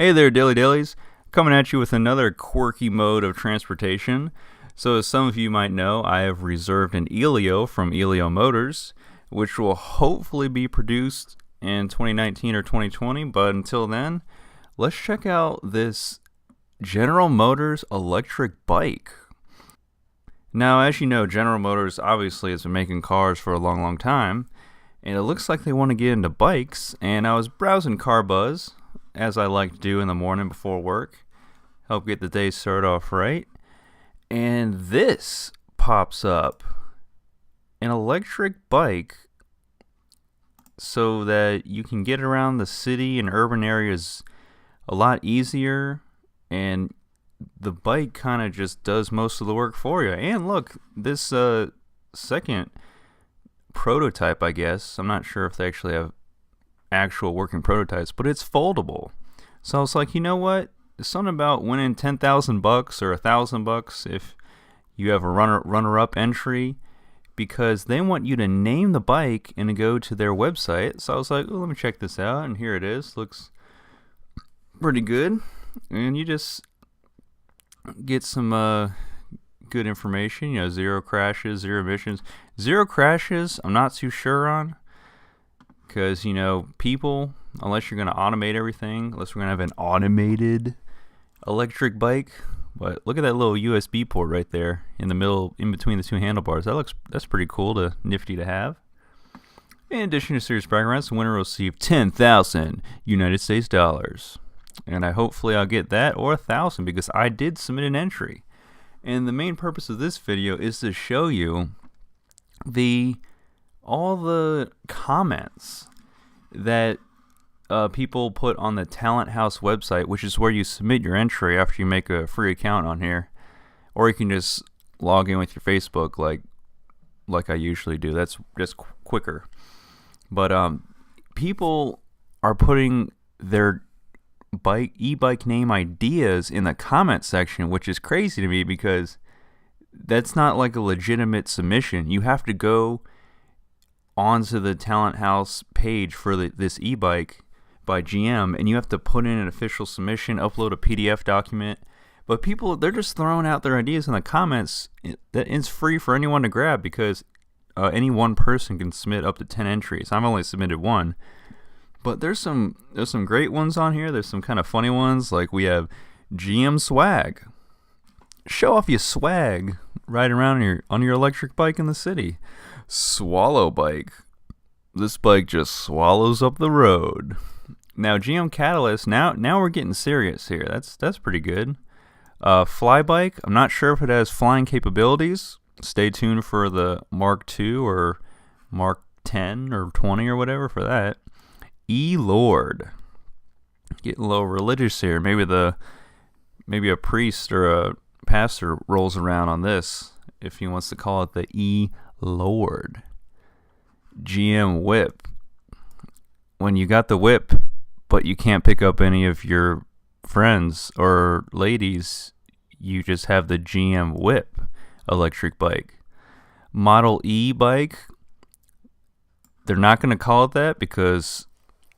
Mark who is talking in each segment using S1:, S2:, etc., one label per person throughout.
S1: Hey there, Dilly Dillies. Coming at you with another quirky mode of transportation. So as some of you might know, I have reserved an Elio from Elio Motors, which will hopefully be produced in 2019 or 2020. But until then, let's check out this General Motors electric bike. Now, as you know, General Motors obviously has been making cars for a long time, and it looks like they want to get into bikes. And I was browsing Car Buzz, as I like to do in the morning before work, help get the day started off right. And this pops up, an electric bike, so that you can get around the city and urban areas a lot easier, and the bike kind of just does most of the work for you. And look, this second prototype, I guess, I'm not sure if they actually have actual working prototypes, but it's foldable. So I was like, you know what? There's something about winning $10,000 or $1,000 if you have a runner-up entry, because they want you to name the bike and to go to their website. So I was like, oh, let me check this out, and here it is. Looks pretty good, and you just get some good information. You know, 0 crashes, 0 emissions. 0 crashes, I'm not too sure on. Because, you know, people, unless you're going to automate everything, unless we're going to have an automated electric bike. But look at that little USB port right there in the middle, in between the two handlebars. That's pretty cool, nifty to have. In addition to serious bragging rights, the winner will receive 10,000 United States dollars. And hopefully I'll get that or 1,000 because I did submit an entry. And the main purpose of this video is to show you all the comments that people put on the Talent House website, which is where you submit your entry after you make a free account on here, or you can just log in with your Facebook like I usually do. That's just quicker. But people are putting their e-bike name ideas in the comment section, which is crazy to me because that's not like a legitimate submission. You have to go onto the Talent House page for this e-bike by GM, and you have to put in an official submission, upload a PDF document. But people, they're just throwing out their ideas in the comments. It's free for anyone to grab because any one person can submit up to 10 entries. I've only submitted 1, but there's some great ones on here. There's some kind of funny ones, like we have GM swag. Show off your swag riding around on your electric bike in the city. Swallow bike. This bike just swallows up the road. Now GM Catalyst. Now we're getting serious here. That's pretty good. Fly bike. I'm not sure if it has flying capabilities. Stay tuned for the Mark II or Mark 10 or 20 or whatever for that. E-Lord. Getting a little religious here. Maybe a priest or a pastor rolls around on this if he wants to call it the E-Lord. GM whip. When you got the whip, but you can't pick up any of your friends or ladies, you just have the GM whip electric bike. Model E bike. They're not going to call it that because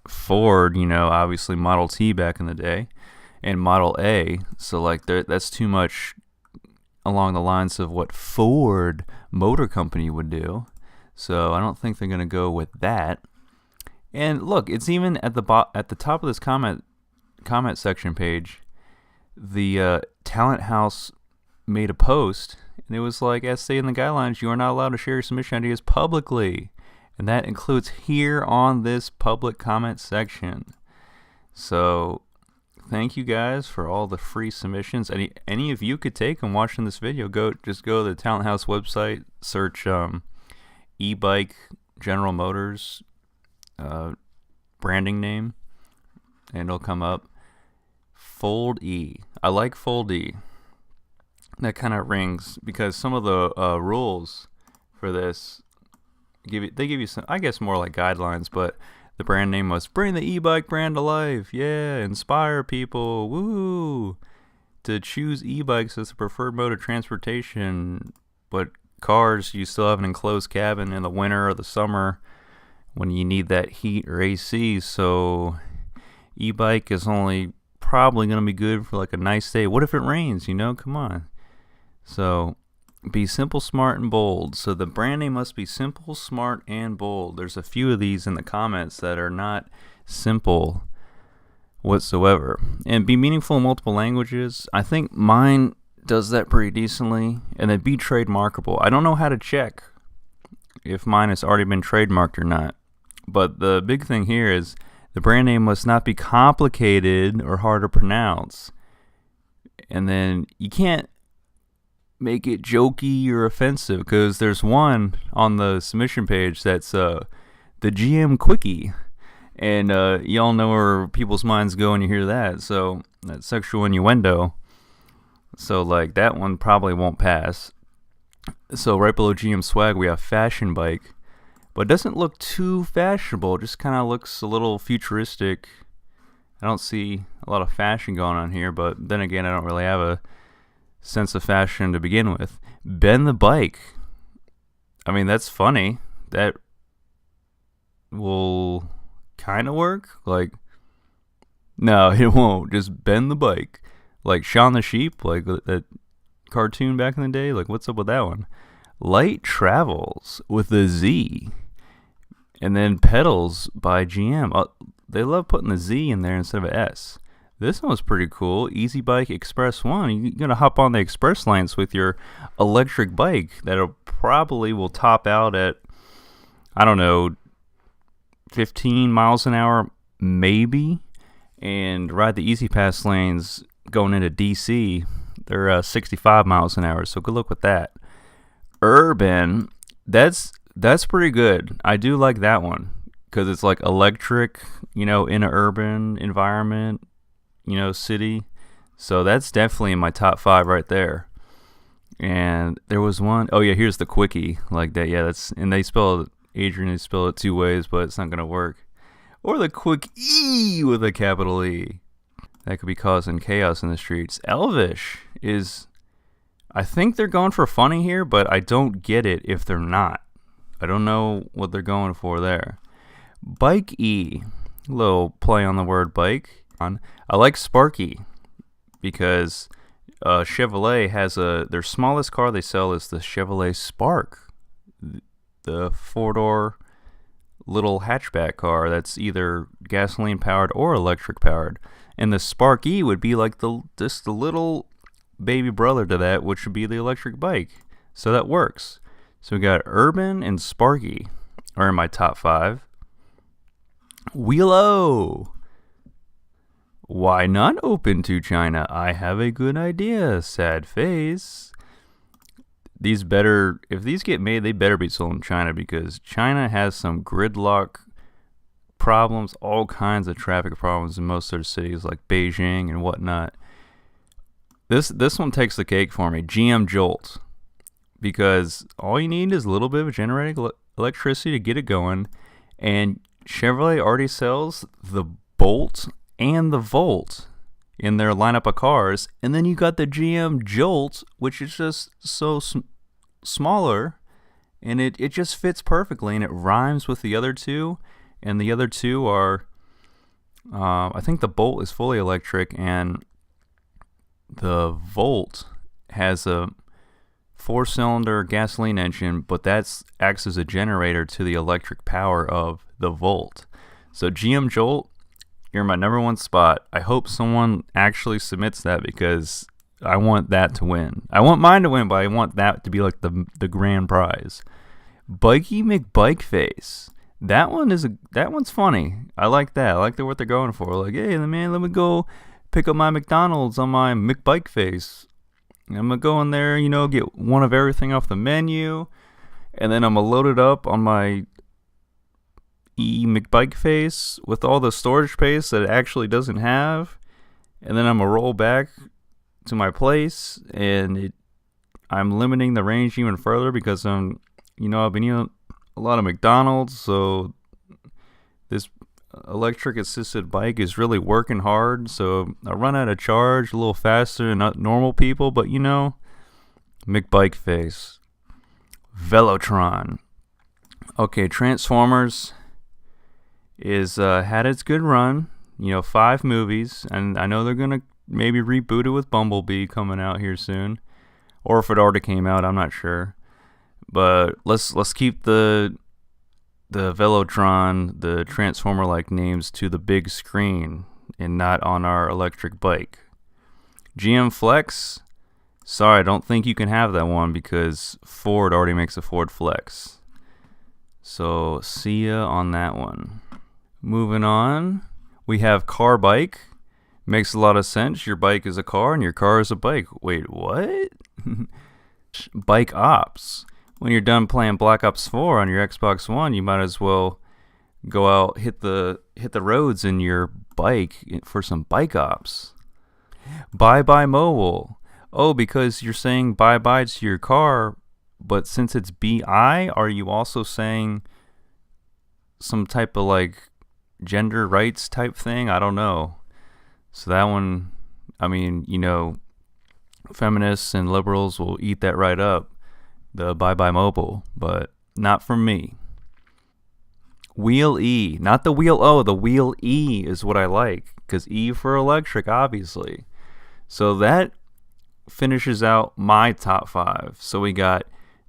S1: Ford, you know, obviously Model T back in the day, and Model A. So like that's too much along the lines of what Ford Motor Company would do. So I don't think they're going to go with that. And look, it's even at the top of this comment section page, the Talent House made a post, and it was like, as stated in the guidelines, you are not allowed to share your submission ideas publicly. And that includes here on this public comment section. So thank you guys for all the free submissions. Any of you could take them watching this video. Just go to the Talent House website, search e-bike General Motors branding name, and it'll come up. Fold E. I like Fold E. That kind of rings because some of the rules for this they give you some, I guess, more like guidelines, but the brand name must bring the e-bike brand to life. Yeah, inspire people. Woo! To choose e-bikes as the preferred mode of transportation, but cars, you still have an enclosed cabin in the winter or the summer when you need that heat or AC. So e-bike is only probably going to be good for like a nice day. What if it rains, Come on. So be simple, smart, and bold. So the brand name must be simple, smart, and bold. There's a few of these in the comments that are not simple whatsoever. And be meaningful in multiple languages. I think mine does that pretty decently. And then be trademarkable. I don't know how to check if mine has already been trademarked or not. But the big thing here is the brand name must not be complicated or hard to pronounce. And then you can't make it jokey or offensive, because there's one on the submission page that's the GM Quickie. And y'all know where people's minds go when you hear that. So that's sexual innuendo. So like that one probably won't pass. So right below GM Swag we have Fashion Bike. But it doesn't look too fashionable. It just kind of looks a little futuristic. I don't see a lot of fashion going on here. But then again, I don't really have a sense of fashion to begin with. Bend the Bike. I mean, that's funny. That will kind of work. Like, no, it won't. Just bend the bike. Like Shaun the Sheep, like that cartoon back in the day. Like, what's up with that one? Light Travels with a Z. And then Pedals by GM. They love putting the Z in there instead of an S. This one was pretty cool. Easy Bike Express 1. You're going to hop on the express lanes with your electric bike. That'll probably will top out at, I don't know, 15 miles an hour, maybe. And ride the Easy Pass lanes going into DC. They're 65 miles an hour, so good luck with that. Urban, that's pretty good. I do like that one because it's like electric, in an urban environment, city. So that's definitely in my top 5 right there. And there was one, oh yeah, here's the Quickie, like that. Yeah, and they spell it 2 ways, but it's not gonna work. Or the Quick E with a capital E. That could be causing chaos in the streets. Elvish is, I think they're going for funny here, but I don't get it if they're not. I don't know what they're going for there. Bike E, a little play on the word bike. I like Sparky because Chevrolet has their smallest car they sell is the Chevrolet Spark, the 4-door little hatchback car that's either gasoline powered or electric powered. And the Spark E would be like the little baby brother to that, which would be the electric bike. So that works. So we got Urban and Sparky are in my top 5. Wheelo. Why not open to China? I have a good idea. Sad face. If these get made, they better be sold in China because China has some gridlock problems, all kinds of traffic problems in most of their cities like Beijing and whatnot. This one takes the cake for me. GM Jolt. Because all you need is a little bit of generating electricity to get it going. And Chevrolet already sells the Bolt and the Volt in their lineup of cars. And then you got the GM Jolt, which is just so smaller. And it just fits perfectly. And it rhymes with the other two. And the other two are, I think the Bolt is fully electric. And the Volt has a 4-cylinder gasoline engine, but that acts as a generator to the electric power of the Volt. So GM Jolt, you're my number 1 spot. I hope someone actually submits that because I want that to win. I want mine to win, but I want that to be like the grand prize. Bikey McBikeface. That one's funny. I like that. I like what they're going for. Like, hey man, let me go pick up my McDonald's on my McBikeface. I'm going to go in there, get one of everything off the menu. And then I'm going to load it up on my McBikeface with all the storage space that it actually doesn't have. And then I'm going to roll back to my place. And I'm limiting the range even further because I've been eating a lot of McDonald's. So this electric assisted bike is really working hard, so I run out of charge a little faster than normal people, but McBikeface. Velotron. Okay, Transformers is had its good run. 5 movies, and I know they're gonna maybe reboot it with Bumblebee coming out here soon, or if it already came out, I'm not sure. But let's keep the Velotron, the Transformer-like names to the big screen and not on our electric bike. GM Flex, sorry, I don't think you can have that one because Ford already makes a Ford Flex. So see ya on that one. Moving on, we have car bike. Makes a lot of sense. Your bike is a car and your car is a bike. Wait, what? Bike Ops. When you're done playing Black Ops 4 on your Xbox One, you might as well go out, hit the roads in your bike for some Bike Ops. Bye Bye Mobile. Oh, because you're saying bye bye to your car, but since it's BI, are you also saying some type of like gender rights type thing? I don't know. So that one, I mean, feminists and liberals will eat that right up, the Bye Bye Mobile, but not from me. Wheel E, not the Wheel O, the Wheel E is what I like, because E for electric, obviously. So that finishes out my top 5. So we got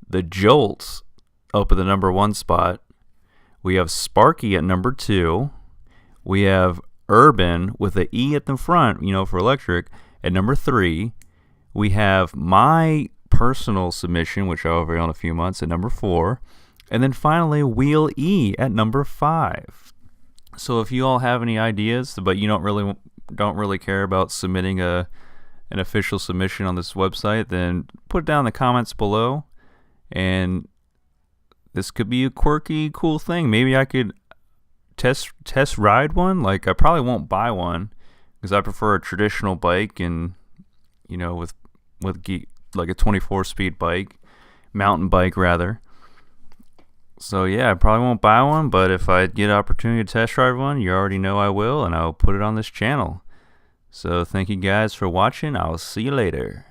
S1: the Jolt up at the number 1 spot. We have Sparky at number 2. We have Urban with the E at the front, for electric, at number 3. We have my personal submission, which I'll reveal in a few months, at number 4. And then finally, Wheel E at number 5. So if you all have any ideas, but you don't really care about submitting an official submission on this website, then put it down in the comments below. And this could be a quirky, cool thing. Maybe I could test ride one. Like, I probably won't buy one because I prefer a traditional bike, and with like a 24-speed bike, mountain bike rather. So yeah, I probably won't buy one, but if I get an opportunity to test ride one, you already know I will, and I'll put it on this channel. So thank you guys for watching. I'll see you later.